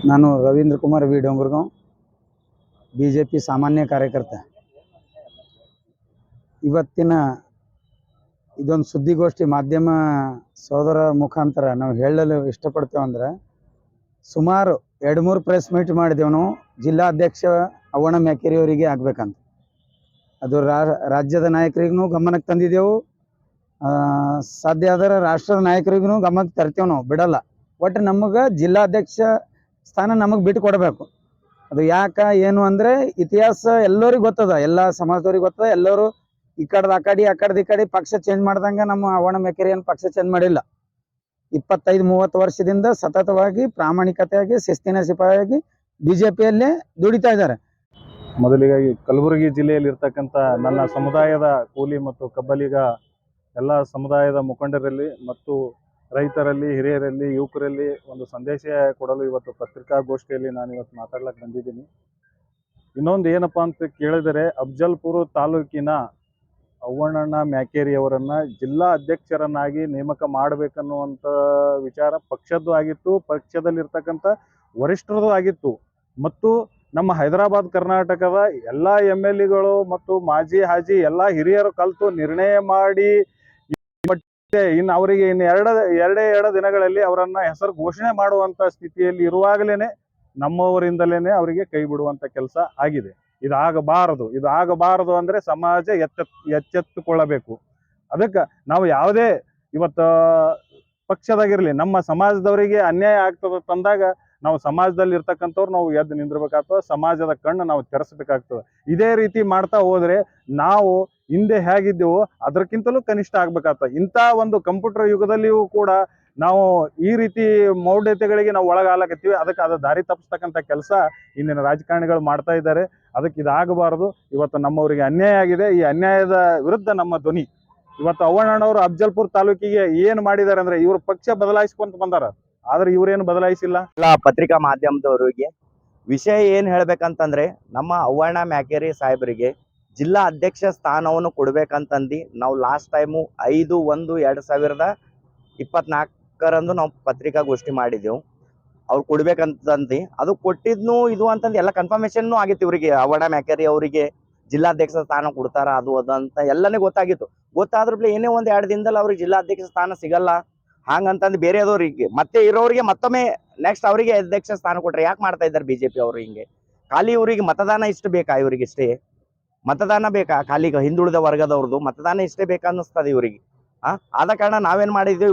ನಾನು Ravindra Kumar V Dongargaon BJP ಸಾಮಾನ್ಯ ಕಾರ್ಯಕರ್ತ. ಇವತ್ತಿನ ಇದೊಂದು ಸುದ್ದಿಗೋಷ್ಠಿ ಮಾಧ್ಯಮ ಸೋದರ ಮುಖಾಂತರ ನಾವು ಹೇಳಲು ಇಷ್ಟಪಡ್ತೇವೆ. ಅಂದ್ರೆ ಸುಮಾರು 2-3 ಪ್ರೆಸ್ ಮೀಟ್ ಮಾಡಿದೆವು ನಾವು. ಜಿಲ್ಲಾಧ್ಯಕ್ಷ ಅವ್ವಣ್ಣ ಮ್ಯಾಕೇರಿ ಅವರಿಗೆ ಆಗಬೇಕಂತ ಅದು ರಾಜ್ಯದ ನಾಯಕರಿಗೂ ಗಮನಕ್ಕೆ ತಂದಿದ್ದೆವು. ಸಾಧ್ಯ ಆದರೆ ರಾಷ್ಟ್ರದ ನಾಯಕರಿಗೂ ಗಮನಕ್ಕೆ ತರ್ತೇವೆ, ನಾವು ಬಿಡಲ್ಲ. ಒಟ್ಟು ನಮಗೆ ಜಿಲ್ಲಾಧ್ಯಕ್ಷ ಸ್ಥಾನ ನಮಗೆ ಬಿಟ್ಟು ಕೊಡಬೇಕು. ಅದು ಯಾಕೆ ಏನು ಅಂದರೆ ಇತಿಹಾಸ ಎಲ್ಲರಿಗೂ ಗೊತ್ತದ, ಎಲ್ಲ ಸಮಾಜದವ್ರಿಗೆ ಗೊತ್ತದ. ಎಲ್ಲರೂ ಈ ಕಡೆ ಪಕ್ಷ ಚೇಂಜ್ ಮಾಡ್ದಂಗೆ ನಮ್ಮ ಅವ್ವಣ್ಣ ಮ್ಯಾಕೇರಿಯನ್ನು ಪಕ್ಷ ಚೇಂಜ್ ಮಾಡಿಲ್ಲ. 25-30 ವರ್ಷದಿಂದ ಸತತವಾಗಿ ಪ್ರಾಮಾಣಿಕತೆಯಾಗಿ ಶಿಸ್ತಿನ ಸಿಪಾಯಿಯಾಗಿ ಬಿಜೆಪಿಯಲ್ಲೇ ದುಡಿತಾ ಇದ್ದಾರೆ. ಮೊದಲಿಗಾಗಿ ಕಲಬುರಗಿ ಜಿಲ್ಲೆಯಲ್ಲಿ ಇರ್ತಕ್ಕಂಥ ನನ್ನ ಸಮುದಾಯದ ಕೂಲಿ ಮತ್ತು ಕಬ್ಬಲಿಗ ಎಲ್ಲ ಸಮುದಾಯದ ಮುಖಂಡರಲ್ಲಿ ಮತ್ತು ರೈತರಲ್ಲಿ, ಹಿರಿಯರಲ್ಲಿ, ಯುವಕರಲ್ಲಿ ಒಂದು ಸಂದೇಶ ಕೊಡಲು ಇವತ್ತು ಪತ್ರಿಕಾಗೋಷ್ಠಿಯಲ್ಲಿ ನಾನು ಇವತ್ತು ಮಾತಾಡ್ಲಿಕ್ಕೆ ಬಂದಿದ್ದೀನಿ. ಇನ್ನೊಂದು ಏನಪ್ಪ ಅಂತ ಕೇಳಿದರೆ, ಅಫ್ಜಲ್ಪುರ ತಾಲೂಕಿನ ಅವ್ವಣ್ಣ ಮ್ಯಾಕೇರಿ ಅವರನ್ನು ಜಿಲ್ಲಾ ಅಧ್ಯಕ್ಷರನ್ನಾಗಿ ನೇಮಕ ಮಾಡಬೇಕನ್ನುವಂಥ ವಿಚಾರ ಪಕ್ಷದ್ದು ಆಗಿತ್ತು, ಪಕ್ಷದಲ್ಲಿರ್ತಕ್ಕಂಥ ವರಿಷ್ಠರದು ಆಗಿತ್ತು. ಮತ್ತು ನಮ್ಮ ಹೈದರಾಬಾದ್ ಕರ್ನಾಟಕದ ಎಲ್ಲ MLAಗಳು ಮತ್ತು ಮಾಜಿ ಹಾಜಿ ಎಲ್ಲ ಹಿರಿಯರು ಕಲಿತು ನಿರ್ಣಯ ಮಾಡಿ ಇನ್ನು ಅವರಿಗೆ ಎರಡೇ ದಿನಗಳಲ್ಲಿ ಅವರನ್ನ ಹೆಸರು ಘೋಷಣೆ ಮಾಡುವಂತ ಸ್ಥಿತಿಯಲ್ಲಿ ಇರುವಾಗಲೇನೆ ನಮ್ಮವರಿಂದಲೇನೆ ಅವರಿಗೆ ಕೈ ಬಿಡುವಂತ ಕೆಲಸ ಆಗಿದೆ. ಇದಾಗಬಾರದು ಅಂದ್ರೆ ಸಮಾಜ ಎಚ್ಚೆತ್ತುಕೊಳ್ಳಬೇಕು. ಅದಕ್ಕೆ ನಾವು ಯಾವುದೇ ಇವತ್ತು ಪಕ್ಷದಾಗಿರ್ಲಿ ನಮ್ಮ ಸಮಾಜದವರಿಗೆ ಅನ್ಯಾಯ ಆಗ್ತದೆ ತಂದಾಗ ನಾವು ಸಮಾಜದಲ್ಲಿ ಇರ್ತಕ್ಕಂಥವ್ರು ನಾವು ಎದ್ದು ನಿಂದಿರ್ಬೇಕಾಗ್ತದೆ, ಸಮಾಜದ ಕಣ್ಣು ನಾವು ತೆರೆಸಬೇಕಾಗ್ತದೆ. ಇದೇ ರೀತಿ ಮಾಡ್ತಾ ಹೋದ್ರೆ ನಾವು ಹಿಂದೆ ಹೇಗಿದ್ದೆವೋ ಅದಕ್ಕಿಂತಲೂ ಕನಿಷ್ಠ ಆಗ್ಬೇಕಾಗ್ತದೆ. ಇಂಥ ಒಂದು ಕಂಪ್ಯೂಟರ್ ಯುಗದಲ್ಲಿಯೂ ಕೂಡ ನಾವು ಈ ರೀತಿ ಮೌಢ್ಯತೆಗಳಿಗೆ ನಾವು ಒಳಗಾಗಕತ್ತೀವಿ. ಅದಕ್ಕೆ ಅದು ದಾರಿ ತಪ್ಪಿಸ್ತಕ್ಕಂಥ ಕೆಲಸ ಇಂದಿನ ರಾಜಕಾರಣಿಗಳು ಮಾಡ್ತಾ ಇದ್ದಾರೆ. ಅದಕ್ಕೆ ಇದಾಗಬಾರದು. ಇವತ್ತು ನಮ್ಮವರಿಗೆ ಅನ್ಯಾಯ ಆಗಿದೆ. ಈ ಅನ್ಯಾಯದ ವಿರುದ್ಧ ನಮ್ಮ ಧ್ವನಿ. ಇವತ್ತು ಅವ್ವಣ್ಣನವರು ಅಫ್ಜಲ್ಪುರ ತಾಲೂಕಿಗೆ ಏನು ಮಾಡಿದ್ದಾರೆ ಅಂದ್ರೆ, ಇವರು ಪಕ್ಷ ಬದಲಾಯಿಸ್ಕೊಂತ ಬಂದಾರ, ಆದ್ರೆ ಇವ್ರೇನು ಬದಲಾಯಿಸಿಲ್ಲ. ಪತ್ರಿಕಾ ಮಾಧ್ಯಮದವರಿಗೆ ವಿಷಯ ಏನ್ ಹೇಳ್ಬೇಕಂತಂದ್ರೆ, ನಮ್ಮ ಅವ್ವಣ್ಣ ಮ್ಯಾಕೇರಿ ಸಾಹೇಬರಿಗೆ ಜಿಲ್ಲಾ ಅಧ್ಯಕ್ಷ ಸ್ಥಾನವನ್ನು ಕೊಡ್ಬೇಕಂತಂದು ನಾವು ಲಾಸ್ಟ್ ಟೈಮು 5/1/2024 ನಾವು ಪತ್ರಿಕಾಗೋಷ್ಠಿ ಮಾಡಿದೆವು. ಅವ್ರು ಕೊಡ್ಬೇಕಂತಂದು ಅದು ಕೊಟ್ಟಿದ್ನು ಇದು ಅಂತಂದು ಎಲ್ಲ ಕನ್ಫರ್ಮೇಶನ್ ಆಗಿತ್ತು. ಇವರಿಗೆ ಅವ್ವಣ್ಣ ಮ್ಯಾಕೇರಿ ಅವರಿಗೆ ಜಿಲ್ಲಾಧ್ಯಕ್ಷ ಸ್ಥಾನ ಕೊಡ್ತಾರ ಅದು ಅಂತ ಎಲ್ಲನೇ ಗೊತ್ತಾಗಿತ್ತು. ಗೊತ್ತಾದ್ರೂ ಏನೇ 1-2 ದಿನದಲ್ಲಿ ಅವ್ರಿಗೆ ಜಿಲ್ಲಾಧ್ಯಕ್ಷ ಸ್ಥಾನ ಸಿಗಲ್ಲ ಹಂಗಂತಂದು ಬೇರೆದವ್ರಿಗೆ ಮತ್ತೆ ಇರೋರಿಗೆ ಮತ್ತೊಮ್ಮೆ ನೆಕ್ಸ್ಟ್ ಅವರಿಗೆ ಅಧ್ಯಕ್ಷ ಸ್ಥಾನ ಕೊಟ್ರೆ ಯಾಕೆ ಮಾಡ್ತಾ ಇದ್ದಾರೆ ಬಿಜೆಪಿ ಅವರು? ಹಿಂಗೆ ಖಾಲಿ ಇವರಿಗೆ ಮತದಾನ ಇಷ್ಟು ಬೇಕಾ? ಇವ್ರಿಗೆ ಇಷ್ಟೇ ಮತದಾನ ಬೇಕಾ? ಖಾಲಿ ಹಿಂದುಳಿದ ವರ್ಗದವ್ರದ್ದು ಮತದಾನ ಇಷ್ಟೇ ಬೇಕನ್ನಿಸ್ತದೆ ಇವರಿಗೆ. ಆದ ಕಾರಣ ನಾವೇನ್ ಮಾಡಿದ್ವಿ,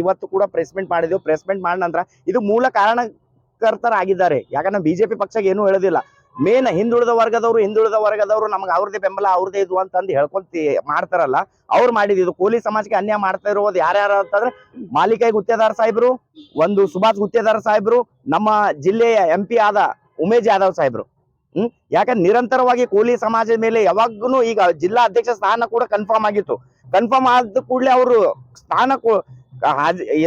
ಇವತ್ತು ಕೂಡ ಪ್ರೆಸ್ ಮೀಟ್ ಮಾಡಿದ್ವಿ. ಪ್ರೆಸ್ ಮೀಟ್ ಮಾಡಿದ ನಂತರ ಇದು ಮೂಲ ಕಾರಣಕರ್ತರಾಗಿದ್ದಾರೆ. ಯಾಕಂದ್ರೆ ಬಿಜೆಪಿ ಪಕ್ಷಕ್ಕೆ ಏನೂ ಹೇಳೋದಿಲ್ಲ. ಮೇನ್ ಹಿಂದುಳಿದ ವರ್ಗದವರು ನಮ್ಗೆ ಅವ್ರದೇ ಬೆಂಬಲ, ಅವ್ರದೇ ಇದು ಅಂತಂದು ಹೇಳ್ಕೊಂತ ಮಾಡ್ತಾರಲ್ಲ, ಅವ್ರು ಮಾಡಿದ್ದು ಕೂಲಿ ಸಮಾಜಕ್ಕೆ ಅನ್ಯಾಯ ಮಾಡ್ತಾ ಇರೋದು ಯಾರ್ಯಾರು ಅಂತಂದ್ರೆ, ಮಾಲಿಕೈ ಗುತ್ತೇದಾರ್ ಸಾಹೇಬ್ರು, ಒಂದು ಸುಭಾಷ್ ಗುತ್ತೇದಾರ್ ಸಾಹೇಬ್ರು, ನಮ್ಮ ಜಿಲ್ಲೆಯ MP ಆದ ಉಮೇಶ್ ಯಾದವ್ ಸಾಹೇಬ್ರು. ಯಾಕಂದ್ರೆ ನಿರಂತರವಾಗಿ ಕೂಲಿ ಸಮಾಜದ ಮೇಲೆ ಯಾವಾಗೂ ಈಗ ಜಿಲ್ಲಾ ಅಧ್ಯಕ್ಷ ಸ್ಥಾನ ಕೂಡ ಕನ್ಫರ್ಮ್ ಆಗಿತ್ತು. ಕನ್ಫರ್ಮ್ ಆದ ಕೂಡಲೇ ಅವರು ಸ್ಥಾನ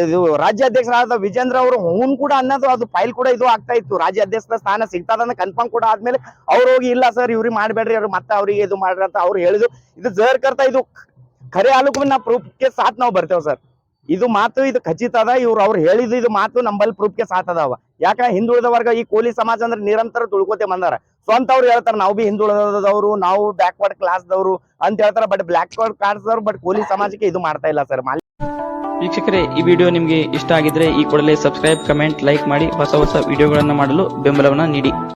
ಇದು ರಾಜ್ಯಾಧ್ಯಕ್ಷರಾದ ವಿಜೇಂದ್ರ ಅವರು ಹೂನ್ ಕೂಡ ಅನ್ನೋದು ಅದು ಫೈಲ್ ಕೂಡ ಇದು ಆಗ್ತಾ ಇತ್ತು. ರಾಜ್ಯಾಧ್ಯಕ್ಷ ಸ್ಥಾನ ಸಿಗ್ತದ ಕನ್ಫರ್ಮ್ ಕೂಡ ಆದ್ಮೇಲೆ ಅವ್ರು ಹೋಗಿ ಇಲ್ಲ ಸರ್ ಇವ್ರಿಗೆ ಮಾಡ್ಬೇಡ್ರಿ, ಅವ್ರು ಮತ್ತೆ ಅವ್ರಿಗೆ ಇದು ಮಾಡ್ರಿ ಅಂತ ಅವ್ರು ಹೇಳಿದ್ರು. ಇದು ಜರ್ ಕರ್ತಾ ಇದು ಖರೆ ಆಲಕ್ಕೂ ನಾ ಪ್ರೂಫ್ಗೆ ಸಾಥ್ ನಾವು ಬರ್ತೇವೆ ಸರ್. ಇದು ಮಾತು ಇದು ಖಚಿತ ಅದ. ಅವ್ರು ಹೇಳಿದ್ದು ಇದು ಮಾತು ನಂಬಲ್ಲಿ ಪ್ರೂಫ್ಗೆ ಸಾಥ್ ಅದಾವ. ಯಾಕ ಹಿಂದುಳಿದ ವರ್ಗ ಈ ಕೂಲಿ ಸಮಾಜ ಅಂದ್ರೆ ನಿರಂತರ ತುಳ್ಕೋತೆ ಬಂದಾರ. ಸ್ವಂತ ಅವ್ರು ಹೇಳ್ತಾರ ನಾವು ಬಿ ಹಿಂದುಳಿದವರು, ನಾವು ಬ್ಯಾಕ್ವರ್ಡ್ ಕ್ಲಾಸ್ದವರು ಅಂತ ಹೇಳ್ತಾರ. ಬಟ್ ಬ್ಯಾಕ್ವರ್ಡ್ ಕ್ಲಾಸ್ದವ್ರು ಬಟ್ ಕೂಲಿ ಸಮಾಜಕ್ಕೆ ಇದು ಮಾಡ್ತಾ ಇಲ್ಲ ಸರ್. ವೀಕ್ಷಕರೇ, ಈ ವಿಡಿಯೋ ನಿಮಗೆ ಇಷ್ಟ ಆಗಿದ್ರೆ ಈ ಕೂಡಲೇ ಸಬ್ಸ್ಕ್ರೈಬ್, ಕಮೆಂಟ್, ಲೈಕ್ ಮಾಡಿ ಹೊಸ ವಿಡಿಯೋಗಳನ್ನು ಮಾಡಲು ಬೆಂಬಲವನ್ನ ನೀಡಿ.